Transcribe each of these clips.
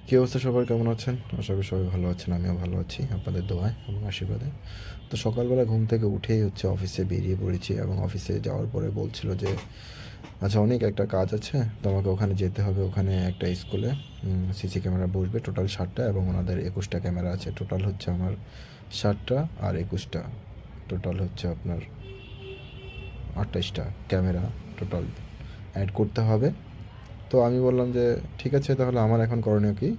কী অবস্থা সবার, কেমন আছেন? আশা করি সবাই ভালো আছেন, আমিও ভালো আছি আপনাদের দোয়ায় এবং আশীর্বাদে। তো সকালবেলা ঘুম থেকে উঠেই অফিসে বেরিয়ে পড়েছি এবং অফিসে যাওয়ার পরে বলছিল যে আচ্ছা অনেক একটা কাজ আছে, তোমাকে ওখানে যেতে হবে। ওখানে একটা স্কুলে সিসি ক্যামেরা বসবে টোটাল 60টা এবং ওনাদের 21টা ক্যামেরা আছে। টোটাল হচ্ছে আমার 60টা আর 21টা, টোটাল হচ্ছে আপনার 28টা ক্যামেরা টোটাল অ্যাড করতে হবে। তো আমি বললাম যে ঠিক আছে, তাহলে আমার এখন করণীয় কী?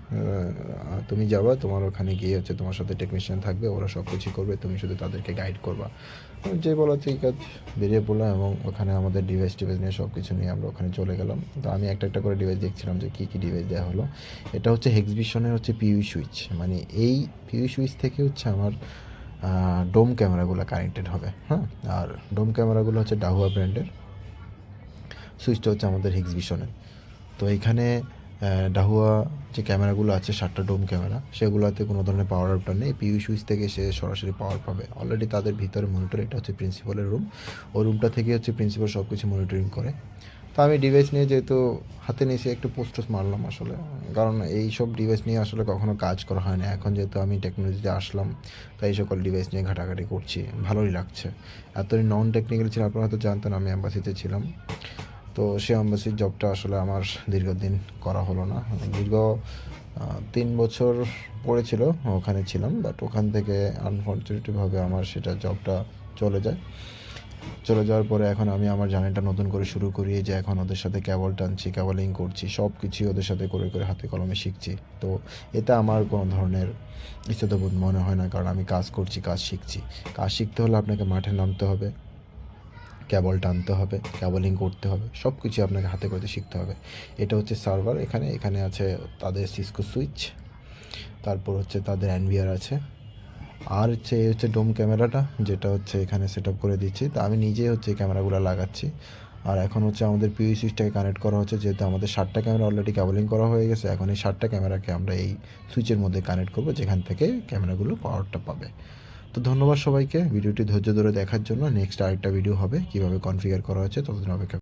তুমি যাবা, তোমার ওখানে গিয়ে তোমার সাথে টেকনিশিয়ান থাকবে, ওরা সব কিছুই করবে, তুমি শুধু তাদেরকে গাইড করবা। যে বলা ঠিক আছে, বেরিয়ে পড়লাম এবং ওখানে আমাদের ডিভাইস টিভাইস নিয়ে সব কিছু নিয়ে আমরা ওখানে চলে গেলাম। তো আমি একটা একটা করে ডিভাইস দেখছিলাম যে কী কী ডিভাইস দেওয়া হলো। এটা হচ্ছে হেক্সভিশনের পিইউ সুইচ, মানে এই পিইউ সুইচ থেকে আমার ডোম ক্যামেরাগুলো কানেক্টেড হবে। হ্যাঁ, আর ডোম ক্যামেরাগুলো ডাহুয়া ব্র্যান্ডের, সুইচটা আমাদের হেক্সভিশনের। তো এইখানে ডাহুয়া যে ক্যামেরাগুলো আছে 7টা ডোম ক্যামেরা, সেগুলোতে কোনো ধরনের পাওয়ার আপটা নেই। পিইউ সুইচ থেকে সে সরাসরি পাওয়ার পাবে। অলরেডি তাদের ভিতরে মনিটর, এটা প্রিন্সিপালের রুম। ওই রুমটা থেকে প্রিন্সিপাল সব কিছু মনিটরিং করে। তো আমি ডিভাইস নিয়ে যেহেতু হাতে নিয়েছি, একটু পোস্টোস মারলাম আসলে, কারণ এই সব ডিভাইস নিয়ে আসলে কখনো কাজ করা হয় না। এখন যেহেতু আমি টেকনোলজিতে আসলাম, তাই এই সকল ডিভাইস নিয়ে ঘাটাঘাটি করছি, ভালোই লাগছে। এতদিন নন টেকনিক্যাল ছিল, আপনারা হয়তো জানতেন আমি অ্যাম্বাসিতে ছিলাম। তো সে অ্যাম্বাসির জবটা আসলে আমার দীর্ঘদিন করা হলো না। দীর্ঘ 3 বছর পড়েছিল ওখানে ছিলাম, বাট ওখান থেকে আনফর্চুনেটলিভাবে আমার সেটা জবটা চলে যায়। চলে যাওয়ার পরে এখন আমি আমার জার্নিটা নতুন করে শুরু করি, যে এখন ওদের সাথে কেবল টানছি, কেবলিং করছি, সব কিছুই ওদের সাথে করে করে হাতে কলমে শিখছি। তো এতে আমার কোনো ধরনের ইচ্ছাবোধ মনে হয় না, কারণ আমি কাজ করছি, কাজ শিখছি। কাজ শিখতে হলে আপনাকে মাঠে নামতে হবে, কেবল টানতে হবে, কেবলিং করতে হবে, সব কিছু আপনাকে হাতে করতে শিখতে হবে। এটা সার্ভার, এখানে এখানে আছে তাদের সিসকো সুইচ, তারপর তাদের এনভিআর আছে, আর এই ডোম ক্যামেরাটা, যেটা এখানে সেট আপ করে দিচ্ছি। তা আমি নিজেই এই ক্যামেরাগুলো লাগাচ্ছি। আর এখন আমাদের পিইউ সুইচটাকে কানেক্ট করা হচ্ছে, যেহেতু আমাদের 7টা ক্যামেরা অলরেডি কেবলিং করা হয়ে গেছে। এখন এই 7টা ক্যামেরাকে আমরা এই সুইচের মধ্যে কানেক্ট করবো, যেখান থেকে ক্যামেরাগুলো পাওয়ারটা পাবে। তো ধন্যবাদ সবাইকে ভিডিওটি ধৈর্য ধরে দেখার জন্য। নেক্সট আরেকটা ভিডিও হবে কীভাবে কনফিগার করা হচ্ছে, ততদিন অপেক্ষা